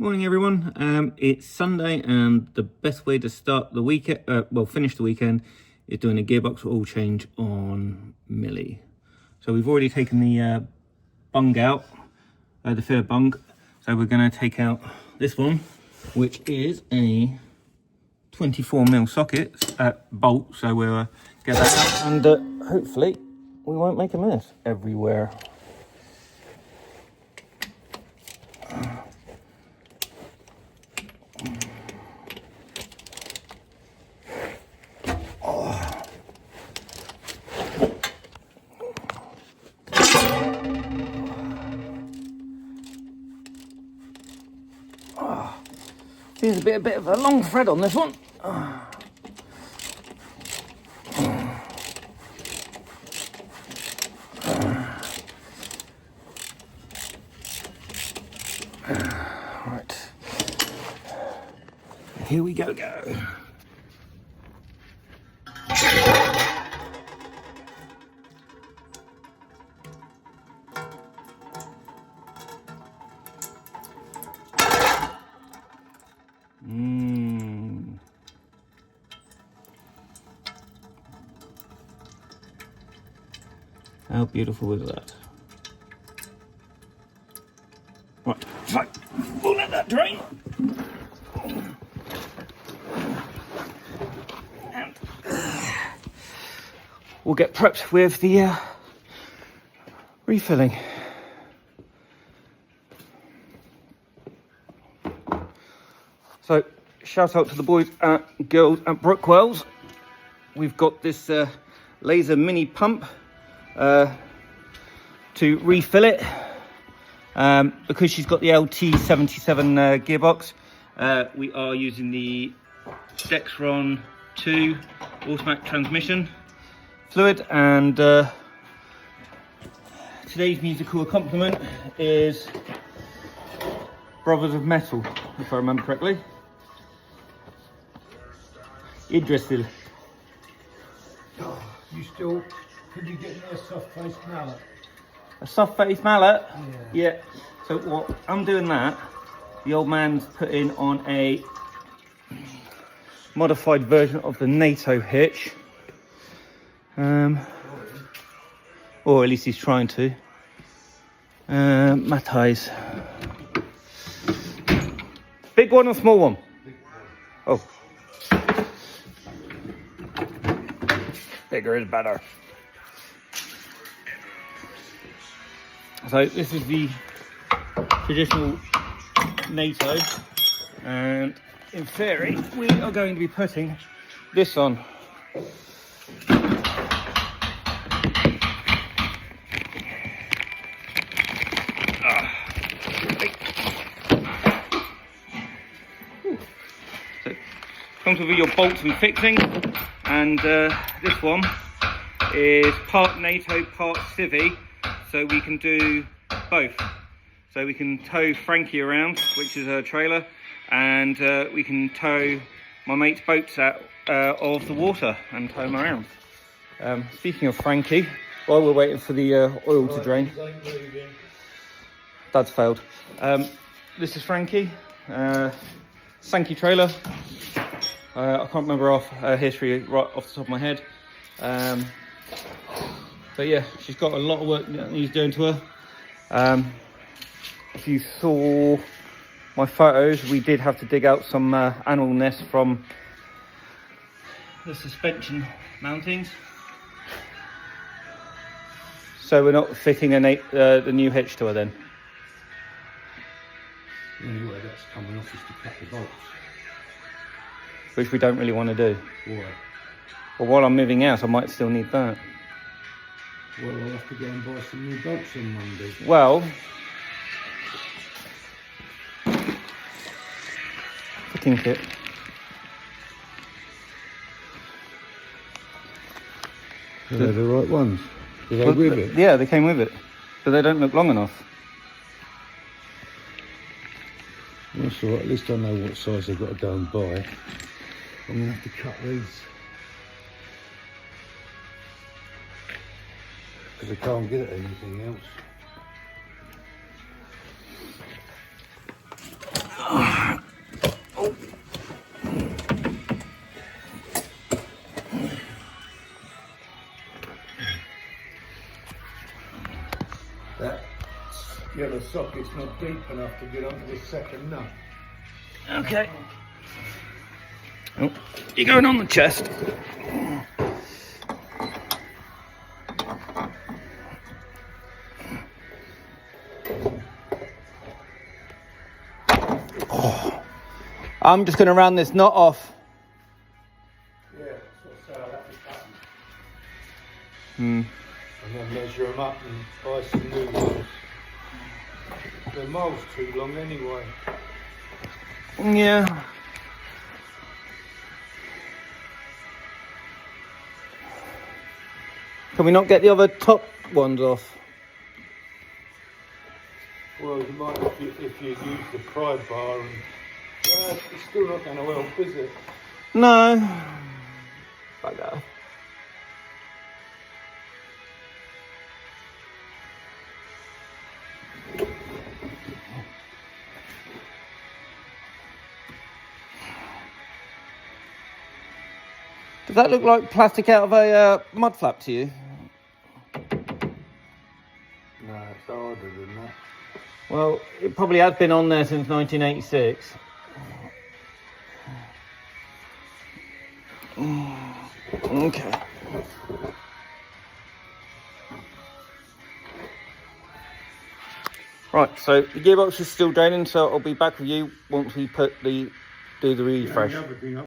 Morning everyone. It's Sunday and the best way to start the weekend, finish the weekend, is doing a gearbox oil change on Millie. So we've already taken the bung out, the filler bung. So we're going to take out this one, which is a 24mm socket bolt. So we'll get that out and hopefully we won't make a mess everywhere. There's a bit of a long thread on this one. Right. Here we go. How beautiful is that? Right, so we'll let that drain. And we'll get prepped with the refilling. So, shout out to the boys and girls at Brookwell's. We've got this laser mini pump to refill it. Because she's got the LT77 gearbox, we are using the Dexron 2 automatic transmission fluid, and today's musical accompaniment is Brothers of Metal, if I remember correctly. Idrisil. Could you get me a soft-faced mallet? A soft-faced mallet? Yeah. So what I'm doing that, the old man's putting on a modified version of the NATO hitch. Or at least he's trying to. Matthias. Big one or small one? Oh. Bigger is better. So this is the traditional NATO, and in theory we are going to be putting this on. So comes with your bolts and fixing, and this one is part NATO, part civvy. So we can do both. So we can tow Frankie around, which is a trailer, and we can tow my mate's boats out of the water and tow them around. Speaking of Frankie, while we're waiting for the oil to drain, Dad's failed. This is Frankie, Sankey trailer. I can't remember off history right off the top of my head. But yeah, she's got a lot of work that needs doing to her. If you saw my photos, we did have to dig out some animal nests from the suspension mountings. So we're not fitting the new hitch to her then. The only way that's coming off is to cut the bolts. Which we don't really want to do. Why? Well, while I'm moving out, I might still need that. Well, I'll have to go and buy some new bolts on Monday. Well, fitting kit. Are they the right ones? Are they with it? Yeah, they came with it, but they don't look long enough. That's all right, at least I know what size they've got to go and buy. I'm going to have to cut these, because I can't get anything else. Yeah, the socket's not deep enough to get onto the second nut. Okay. Oh, you're going on the chest. Oh. I'm just going to round this knot off. Yeah, that's how that was happened. Hmm. And then measure them up and buy some new ones. The mole's too long anyway. Yeah. Can we not get the other top ones off? Well, you might if you use the pry bar, and well, it's still not going to help, is it? No. Bugger. Does that look like plastic out of a mud flap to you? No, it's harder than that. Well, it probably has been on there since 1986. Okay. Right, so the gearbox is still draining, so I'll be back with you once we do the refresh.